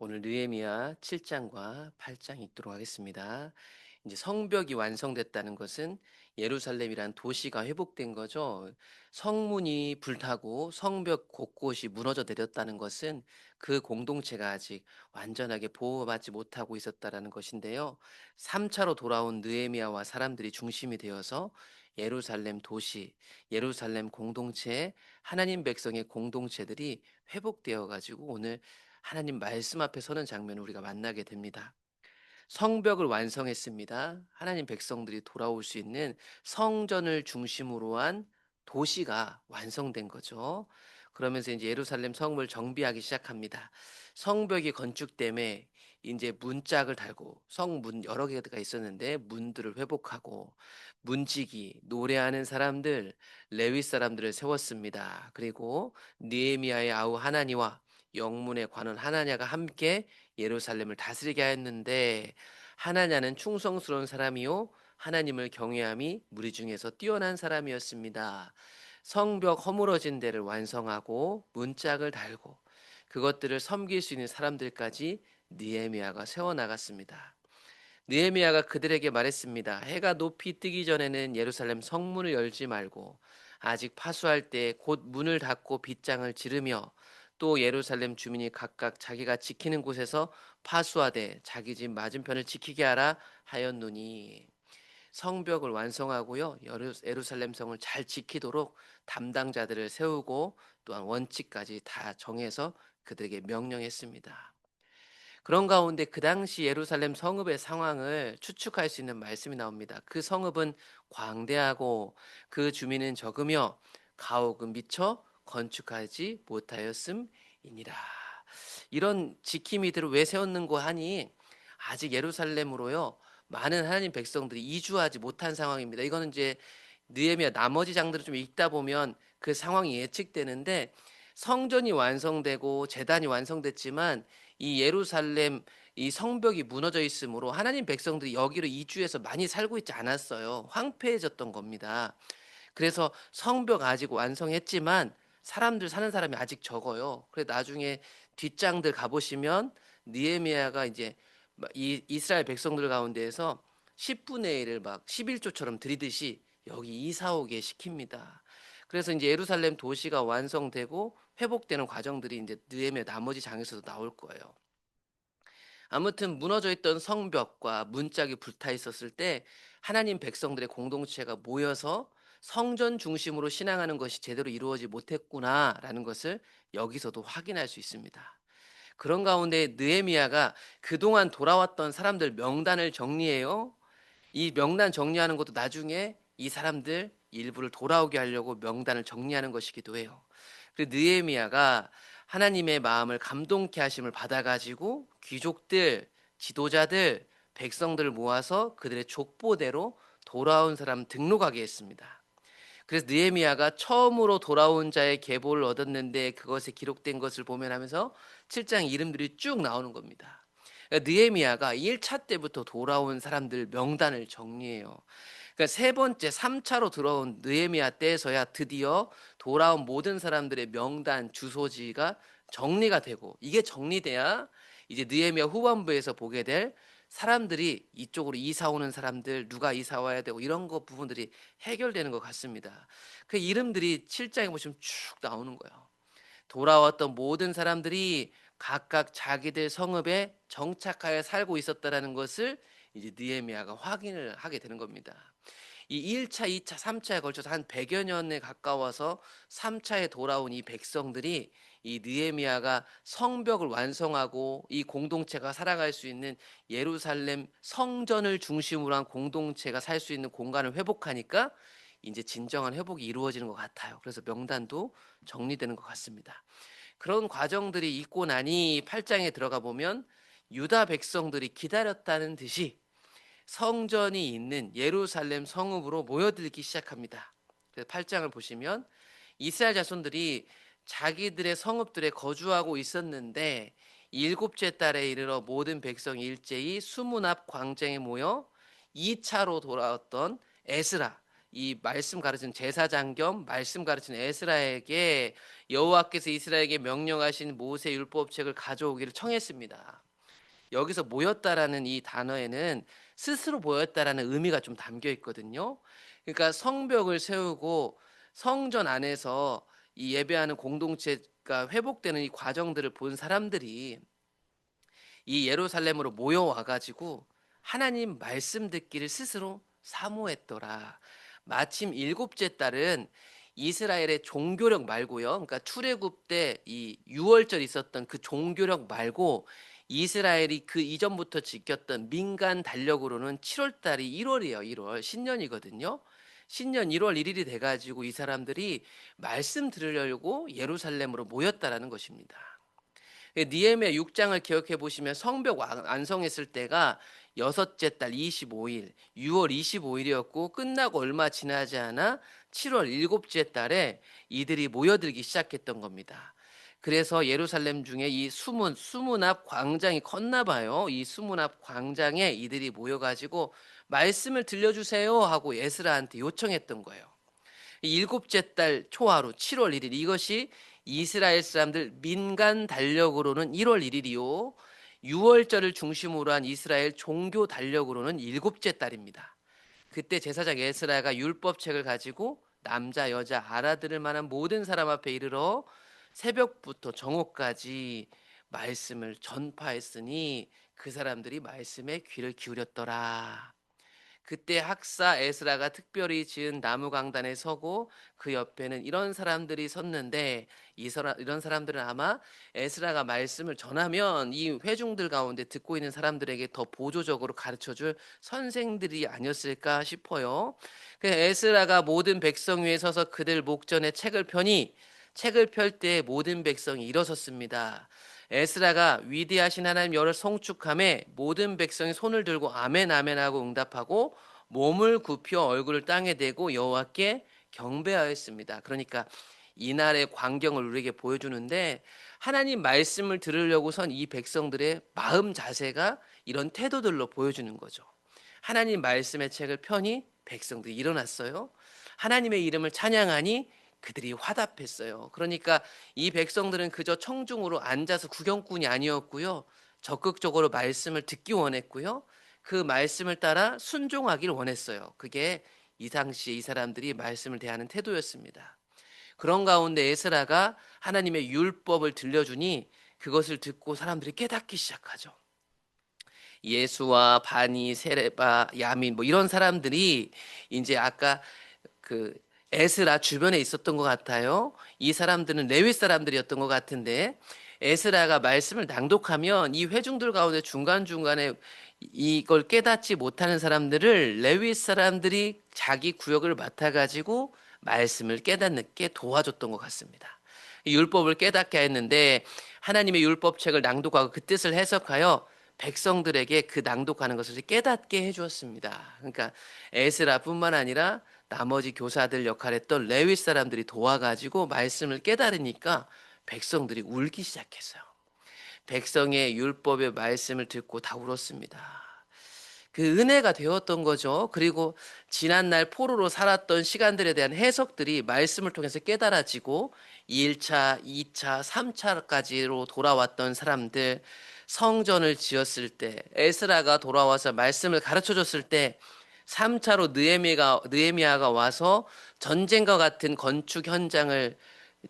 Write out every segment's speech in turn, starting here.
오늘 느헤미야 7장과 8장 읽도록 하겠습니다. 이제 성벽이 완성됐다는 것은 예루살렘이란 도시가 회복된 거죠. 성문이 불타고 성벽 곳곳이 무너져 내렸다는 것은 그 공동체가 아직 완전하게 보호받지 못하고 있었다라는 것인데요. 3차로 돌아온 느헤미야와 사람들이 중심이 되어서 예루살렘 도시, 예루살렘 공동체, 하나님 백성의 공동체들이 회복되어 가지고 오늘 하나님 말씀 앞에 서는 장면을 우리가 만나게 됩니다. 성벽을 완성했습니다. 하나님 백성들이 돌아올 수 있는 성전을 중심으로 한 도시가 완성된 거죠. 그러면서 이제 예루살렘 성을 정비하기 시작합니다. 성벽이 건축됨에 이제 문짝을 달고 성문 여러 개가 있었는데 문들을 회복하고 문지기, 노래하는 사람들, 레위 사람들을 세웠습니다. 그리고 느헤미야의 아우 하나니와 영문의 관원 하나냐가 함께 예루살렘을 다스리게 하였는데 하나냐는 충성스러운 사람이요 하나님을 경외함이 무리 중에서 뛰어난 사람이었습니다. 성벽 허물어진 데를 완성하고 문짝을 달고 그것들을 섬길 수 있는 사람들까지 느헤미야가 세워 나갔습니다. 느헤미야가 그들에게 말했습니다. 해가 높이 뜨기 전에는 예루살렘 성문을 열지 말고 아직 파수할 때 곧 문을 닫고 빗장을 지르며 또 예루살렘 주민이 각각 자기가 지키는 곳에서 파수하되 자기 집 맞은편을 지키게 하라 하였노니 성벽을 완성하고요. 예루살렘 성을 잘 지키도록 담당자들을 세우고 또한 원칙까지 다 정해서 그들에게 명령했습니다. 그런 가운데 그 당시 예루살렘 성읍의 상황을 추측할 수 있는 말씀이 나옵니다. 그 성읍은 광대하고 그 주민은 적으며 가옥은 미처 건축하지 못하였음이니라. 이런 지킴이들을 왜 세웠는고 하니 아직 예루살렘으로요 많은 하나님 백성들이 이주하지 못한 상황입니다. 이거는 이제 느헤미야 나머지 장들을 좀 읽다 보면 그 상황이 예측되는데 성전이 완성되고 제단이 완성됐지만 이 예루살렘 이 성벽이 무너져 있으므로 하나님 백성들이 여기로 이주해서 많이 살고 있지 않았어요. 황폐해졌던 겁니다. 그래서 성벽 아직 완성했지만 사람들 사는 사람이 아직 적어요. 그래 나중에 뒷장들 가보시면 느헤미야가 이제 이 이스라엘 백성들 가운데에서 10분의 1을 막 11조처럼 드리듯이 여기 이사 오게 시킵니다. 그래서 이제 예루살렘 도시가 완성되고 회복되는 과정들이 이제 느헤미야 나머지 장에서도 나올 거예요. 아무튼 무너져 있던 성벽과 문짝이 불타 있었을 때 하나님 백성들의 공동체가 모여서 성전 중심으로 신앙하는 것이 제대로 이루어지지 못했구나라는 것을 여기서도 확인할 수 있습니다. 그런 가운데 느헤미야가 그동안 돌아왔던 사람들 명단을 정리해요. 이 명단 정리하는 것도 나중에 이 사람들 일부를 돌아오게 하려고 명단을 정리하는 것이기도 해요. 그 느헤미야가 하나님의 마음을 감동케 하심을 받아가지고 귀족들, 지도자들, 백성들을 모아서 그들의 족보대로 돌아온 사람 등록하게 했습니다. 그래서 느헤미야가 처음으로 돌아온 자의 계보를 얻었는데 그것에 기록된 것을 보면 하면서 7장 이름들이 쭉 나오는 겁니다. 그러니까 느헤미야가 1차 때부터 돌아온 사람들 명단을 정리해요. 그러니까 세 번째 3차로 들어온 느헤미야 때에서야 드디어 돌아온 모든 사람들의 명단 주소지가 정리가 되고 이게 정리돼야 이제 느헤미야 후반부에서 보게 될 사람들이 이쪽으로 이사 오는 사람들 누가 이사 와야 되고 이런 거 부분들이 해결되는 것 같습니다. 그 이름들이 7장에 보시면 쭉 나오는 거예요. 돌아왔던 모든 사람들이 각각 자기들 성읍에 정착하여 살고 있었다라는 것을 이제 느헤미야가 확인을 하게 되는 겁니다. 이 1차, 2차, 3차에 걸쳐서 한 100여 년에 가까워서 3차에 돌아온 이 백성들이 이 느헤미야가 성벽을 완성하고 이 공동체가 살아갈 수 있는 예루살렘 성전을 중심으로 한 공동체가 살 수 있는 공간을 회복하니까 이제 진정한 회복이 이루어지는 것 같아요. 그래서 명단도 정리되는 것 같습니다. 그런 과정들이 있고 나니 8장에 들어가 보면 유다 백성들이 기다렸다는 듯이 성전이 있는 예루살렘 성읍으로 모여들기 시작합니다. 그래서 8장을 보시면 이스라엘 자손들이 자기들의 성읍들에 거주하고 있었는데 일곱째 달에 이르러 모든 백성이 일제히 수문 앞 광장에 모여 2차로 돌아왔던 에스라 이 말씀 가르치는 제사장 겸 말씀 가르치는 에스라에게 여호와께서 이스라엘에게 명령하신 모세 율법책을 가져오기를 청했습니다. 여기서 모였다라는 이 단어에는 스스로 모였다라는 의미가 좀 담겨 있거든요. 그러니까 성벽을 세우고 성전 안에서 이 예배하는 공동체가 회복되는 이 과정들을 본 사람들이 이 예루살렘으로 모여와 가지고 하나님 말씀 듣기를 스스로 사모했더라. 마침 일곱째 달은 이스라엘의 종교력 말고요. 그러니까 출애굽 때 이 유월절 있었던 그 종교력 말고 이스라엘이 그 이전부터 지켰던 민간 달력으로는 7월 달이 1월이에요. 1월 신년이거든요. 신년 1월 1일이 돼 가지고 이 사람들이 말씀 들으려고 예루살렘으로 모였다라는 것입니다. 니에미야 6장을 기억해 보시면 성벽 완성했을 때가 여섯째 달 25일, 6월 25일이었고 끝나고 얼마 지나지 않아 7월 일곱째 달에 이들이 모여들기 시작했던 겁니다. 그래서 예루살렘 중에 이 수문 앞 광장이 컸나 봐요. 이 수문 앞 광장에 이들이 모여가지고 말씀을 들려주세요 하고 에스라한테 요청했던 거예요. 일곱째 달 초하루 7월 1일 이것이 이스라엘 사람들 민간 달력으로는 1월 1일이요. 6월절을 중심으로 한 이스라엘 종교 달력으로는 일곱째 달입니다. 그때 제사장 에스라가 율법책을 가지고 남자 여자 알아들을 만한 모든 사람 앞에 이르러 새벽부터 정오까지 말씀을 전파했으니 그 사람들이 말씀에 귀를 기울였더라. 그때 학사 에스라가 특별히 지은 나무 강단에 서고 그 옆에는 이런 사람들이 섰는데 이런 사람들은 아마 에스라가 말씀을 전하면 이 회중들 가운데 듣고 있는 사람들에게 더 보조적으로 가르쳐줄 선생들이 아니었을까 싶어요. 그 에스라가 모든 백성 위에 서서 그들 목전에 책을 펴니 책을 펼 때 모든 백성이 일어섰습니다. 에스라가 위대하신 하나님 여를 송축함에 모든 백성이 손을 들고 아멘 아멘 하고 응답하고 몸을 굽혀 얼굴을 땅에 대고 여호와께 경배하였습니다. 그러니까 이날의 광경을 우리에게 보여주는데 하나님 말씀을 들으려고 선 이 백성들의 마음 자세가 이런 태도들로 보여주는 거죠. 하나님 말씀의 책을 펴니 백성들이 일어났어요. 하나님의 이름을 찬양하니 그들이 화답했어요. 그러니까 이 백성들은 그저 청중으로 앉아서 구경꾼이 아니었고요. 적극적으로 말씀을 듣기 원했고요. 그 말씀을 따라 순종하길 원했어요. 그게 이 당시에 이 사람들이 말씀을 대하는 태도였습니다. 그런 가운데 에스라가 하나님의 율법을 들려주니 그것을 듣고 사람들이 깨닫기 시작하죠. 예수와 바니, 세레바, 야민 뭐 이런 사람들이 이제 아까 그 에스라 주변에 있었던 것 같아요. 이 사람들은 레위 사람들이었던 것 같은데 에스라가 말씀을 낭독하면 이 회중들 가운데 중간중간에 이걸 깨닫지 못하는 사람들을 레위 사람들이 자기 구역을 맡아가지고 말씀을 깨닫게 도와줬던 것 같습니다. 율법을 깨닫게 했는데 하나님의 율법책을 낭독하고 그 뜻을 해석하여 백성들에게 그 낭독하는 것을 깨닫게 해주었습니다. 그러니까 에스라뿐만 아니라 나머지 교사들 역할했던 레위 사람들이 도와가지고 말씀을 깨달으니까 백성들이 울기 시작했어요. 백성의 율법의 말씀을 듣고 다 울었습니다. 그 은혜가 되었던 거죠. 그리고 지난날 포로로 살았던 시간들에 대한 해석들이 말씀을 통해서 깨달아지고 1차, 2차, 3차까지로 돌아왔던 사람들, 성전을 지었을 때 에스라가 돌아와서 말씀을 가르쳐 줬을 때 3차로 느헤미야가 와서 전쟁과 같은 건축 현장을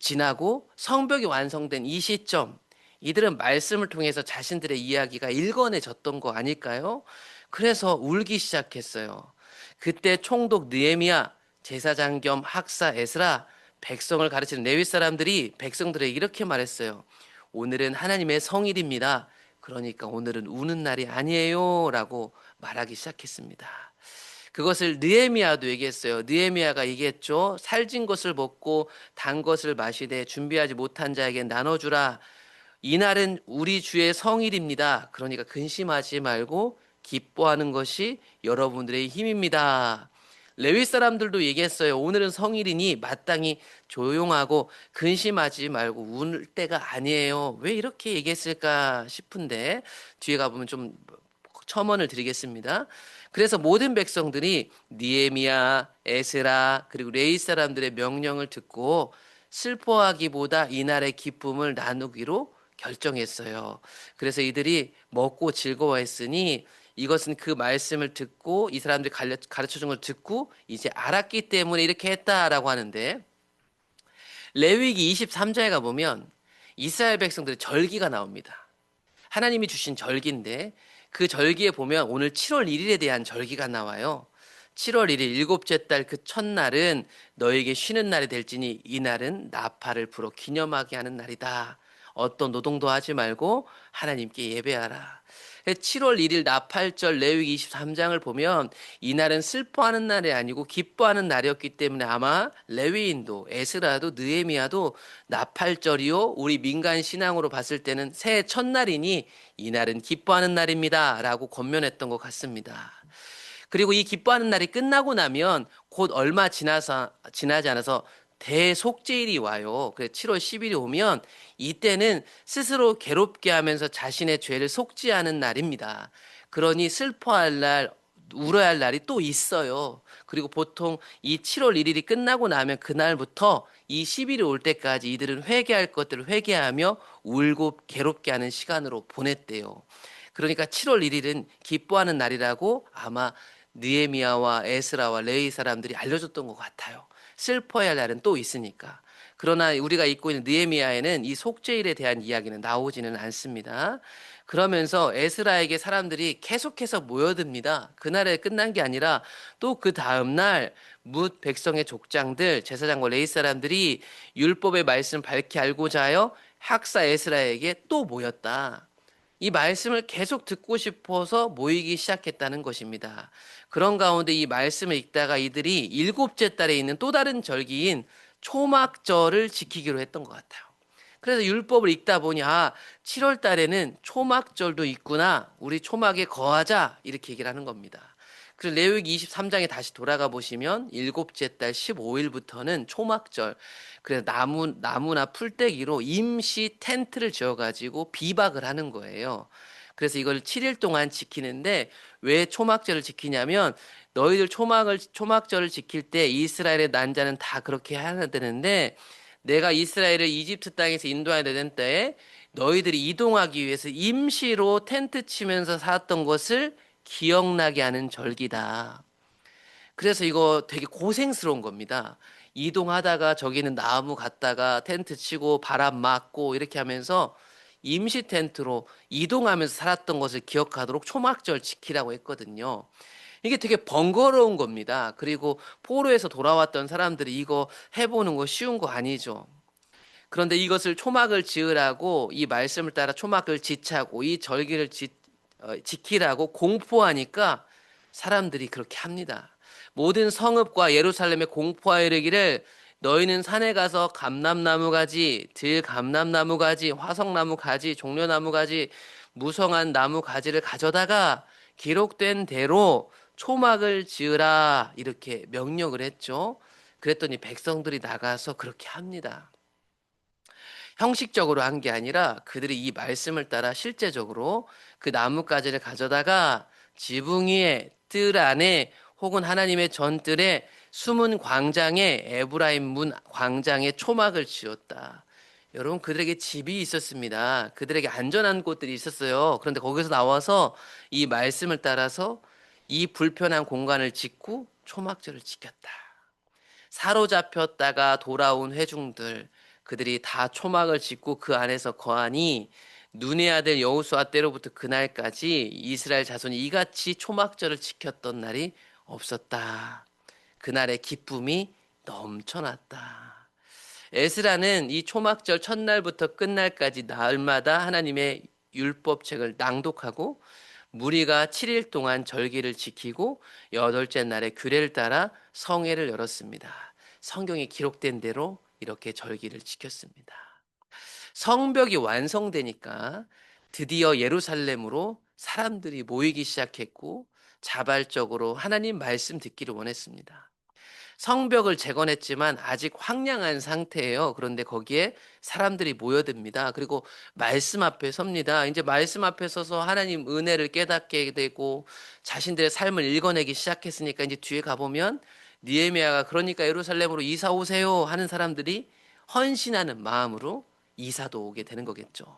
지나고 성벽이 완성된 이 시점, 이들은 말씀을 통해서 자신들의 이야기가 일관해졌던 거 아닐까요? 그래서 울기 시작했어요. 그때 총독 느헤미야, 제사장 겸 학사 에스라, 백성을 가르치는 레위 사람들이 백성들에게 이렇게 말했어요. 오늘은 하나님의 성일입니다. 그러니까 오늘은 우는 날이 아니에요 라고 말하기 시작했습니다. 그것을 느헤미야도 얘기했어요. 느헤미야가 얘기했죠. 살진 것을 먹고 단 것을 마시되 준비하지 못한 자에게 나눠주라. 이날은 우리 주의 성일입니다. 그러니까 근심하지 말고 기뻐하는 것이 여러분들의 힘입니다. 레위 사람들도 얘기했어요. 오늘은 성일이니 마땅히 조용하고 근심하지 말고 울 때가 아니에요. 왜 이렇게 얘기했을까 싶은데 뒤에 가보면 좀 첨언을 드리겠습니다. 그래서 모든 백성들이 느헤미야, 에스라 그리고 레위 사람들의 명령을 듣고 슬퍼하기보다 이날의 기쁨을 나누기로 결정했어요. 그래서 이들이 먹고 즐거워했으니 이것은 그 말씀을 듣고 이 사람들이 가르쳐 준 걸 듣고 이제 알았기 때문에 이렇게 했다라고 하는데, 레위기 23장에 가보면 이스라엘 백성들의 절기가 나옵니다. 하나님이 주신 절기인데 그 절기에 보면 오늘 7월 1일에 대한 절기가 나와요. 7월 1일 일곱째 달 그 첫날은 너에게 쉬는 날이 될지니 이날은 나팔을 불어 기념하게 하는 날이다. 어떤 노동도 하지 말고 하나님께 예배하라. 7월 1일 나팔절 레위기 23장을 보면 이날은 슬퍼하는 날이 아니고 기뻐하는 날이었기 때문에 아마 레위인도 에스라도 느헤미야도 나팔절이요 우리 민간 신앙으로 봤을 때는 새해 첫날이니 이날은 기뻐하는 날입니다 라고 권면했던 것 같습니다. 그리고 이 기뻐하는 날이 끝나고 나면 곧 얼마 지나지 않아서 대속죄일이 와요. 그래서 7월 10일이 오면 이때는 스스로 괴롭게 하면서 자신의 죄를 속죄하는 날입니다. 그러니 슬퍼할 날, 울어야 할 날이 또 있어요. 그리고 보통 이 7월 1일이 끝나고 나면 그날부터 이 10일이 올 때까지 이들은 회개할 것들을 회개하며 울고 괴롭게 하는 시간으로 보냈대요. 그러니까 7월 1일은 기뻐하는 날이라고 아마 느헤미야와 에스라와 레위 사람들이 알려줬던 것 같아요. 슬퍼해야 할 날은 또 있으니까. 그러나 우리가 읽고 있는 느헤미야에는 이 속죄일에 대한 이야기는 나오지는 않습니다. 그러면서 에스라에게 사람들이 계속해서 모여듭니다. 그날에 끝난 게 아니라 또 그 다음날 뭇 백성의 족장들, 제사장과 레위 사람들이 율법의 말씀 밝히 알고자 하여 학사 에스라에게 또 모였다. 이 말씀을 계속 듣고 싶어서 모이기 시작했다는 것입니다. 그런 가운데 이 말씀을 읽다가 이들이 일곱째 달에 있는 또 다른 절기인 초막절을 지키기로 했던 것 같아요. 그래서 율법을 읽다 보니 7월 달에는 초막절도 있구나. 우리 초막에 거하자. 이렇게 얘기를 하는 겁니다. 그래서 레위기 23장에 다시 돌아가 보시면 일곱째 달 15일부터는 초막절. 그래서 나무나 풀떼기로 임시 텐트를 지어가지고 비박을 하는 거예요. 그래서 이걸 7일 동안 지키는데 왜 초막절을 지키냐면 너희들 초막절을 지킬 때 이스라엘의 난자는 다 그렇게 해야 되는데 내가 이스라엘을 이집트 땅에서 인도해야 되는 때에 너희들이 이동하기 위해서 임시로 텐트 치면서 살았던 것을 기억나게 하는 절기다. 그래서 이거 되게 고생스러운 겁니다. 이동하다가 저기는 나무 갔다가 텐트 치고 바람 맞고 이렇게 하면서 임시 텐트로 이동하면서 살았던 것을 기억하도록 초막절 지키라고 했거든요. 이게 되게 번거로운 겁니다. 그리고 포로에서 돌아왔던 사람들이 이거 해보는 거 쉬운 거 아니죠. 그런데 이것을 초막을 지으라고 이 말씀을 따라 초막을 지차고 이 절기를 지키라고 공포하니까 사람들이 그렇게 합니다. 모든 성읍과 예루살렘에 공포하여 이르기를 너희는 산에 가서 감람나무 가지, 들감람나무 가지, 화석나무 가지, 종려나무 가지, 무성한 나무 가지를 가져다가 기록된 대로 초막을 지으라 이렇게 명령을 했죠. 그랬더니 백성들이 나가서 그렇게 합니다. 형식적으로 한 게 아니라 그들이 이 말씀을 따라 실제적으로 그 나뭇가지를 가져다가 지붕 위에 뜰 안에 혹은 하나님의 전뜰에 숨은 광장에 에브라임 문 광장에 초막을 지었다. 여러분 그들에게 집이 있었습니다. 그들에게 안전한 곳들이 있었어요. 그런데 거기서 나와서 이 말씀을 따라서 이 불편한 공간을 짓고 초막절을 지켰다. 사로잡혔다가 돌아온 회중들 그들이 다 초막을 짓고 그 안에서 거하니 눈의 아들 여호수아 때로부터 그날까지 이스라엘 자손이 이같이 초막절을 지켰던 날이 없었다. 그날의 기쁨이 넘쳐났다. 에스라는 이 초막절 첫날부터 끝날까지 날마다 하나님의 율법책을 낭독하고 무리가 7일 동안 절기를 지키고 여덟째 날에 규례를 따라 성회를 열었습니다. 성경에 기록된 대로 이렇게 절기를 지켰습니다. 성벽이 완성되니까 드디어 예루살렘으로 사람들이 모이기 시작했고 자발적으로 하나님 말씀 듣기를 원했습니다. 성벽을 재건했지만 아직 황량한 상태예요. 그런데 거기에 사람들이 모여듭니다. 그리고 말씀 앞에 섭니다. 이제 말씀 앞에 서서 하나님 은혜를 깨닫게 되고 자신들의 삶을 읽어내기 시작했으니까 이제 뒤에 가보면 느헤미야가 그러니까 예루살렘으로 이사 오세요 하는 사람들이 헌신하는 마음으로 이사도 오게 되는 거겠죠.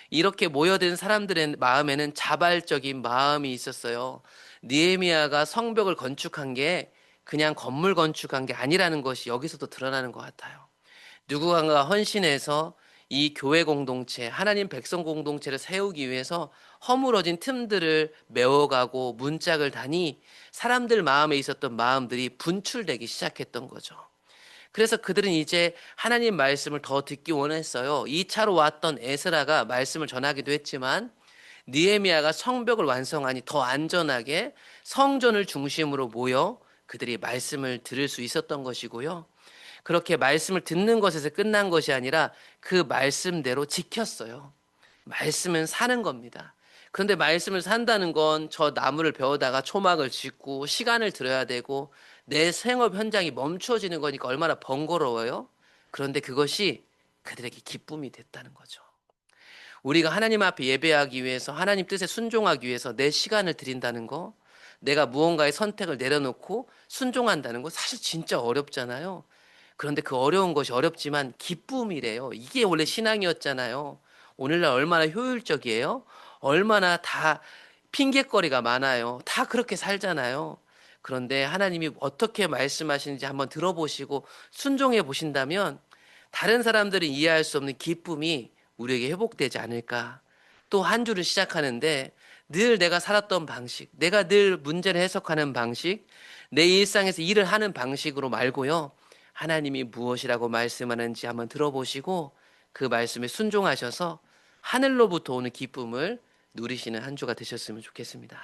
이렇게 모여든 사람들의 마음에는 자발적인 마음이 있었어요. 느헤미야가 성벽을 건축한 게 그냥 건물 건축한 게 아니라는 것이 여기서도 드러나는 것 같아요. 누군가가 헌신해서 이 교회 공동체, 하나님 백성 공동체를 세우기 위해서 허물어진 틈들을 메워가고 문짝을 다니 사람들 마음에 있었던 마음들이 분출되기 시작했던 거죠. 그래서 그들은 이제 하나님 말씀을 더 듣기 원했어요. 2차로 왔던 에스라가 말씀을 전하기도 했지만 느헤미야가 성벽을 완성하니 더 안전하게 성전을 중심으로 모여 그들이 말씀을 들을 수 있었던 것이고요. 그렇게 말씀을 듣는 것에서 끝난 것이 아니라 그 말씀대로 지켰어요. 말씀은 사는 겁니다. 그런데 말씀을 산다는 건 저 나무를 베어다가 초막을 짓고 시간을 들여야 되고 내 생업 현장이 멈춰지는 거니까 얼마나 번거로워요. 그런데 그것이 그들에게 기쁨이 됐다는 거죠. 우리가 하나님 앞에 예배하기 위해서 하나님 뜻에 순종하기 위해서 내 시간을 드린다는 거, 내가 무언가의 선택을 내려놓고 순종한다는 거 사실 진짜 어렵잖아요. 그런데 그 어려운 것이 어렵지만 기쁨이래요. 이게 원래 신앙이었잖아요. 오늘날 얼마나 효율적이에요? 얼마나 다 핑계거리가 많아요. 다 그렇게 살잖아요. 그런데 하나님이 어떻게 말씀하시는지 한번 들어보시고 순종해 보신다면 다른 사람들이 이해할 수 없는 기쁨이 우리에게 회복되지 않을까. 또 한 주를 시작하는데 늘 내가 살았던 방식, 내가 늘 문제를 해석하는 방식, 내 일상에서 일을 하는 방식으로 말고요. 하나님이 무엇이라고 말씀하는지 한번 들어보시고 그 말씀에 순종하셔서 하늘로부터 오는 기쁨을 누리시는 한 주가 되셨으면 좋겠습니다.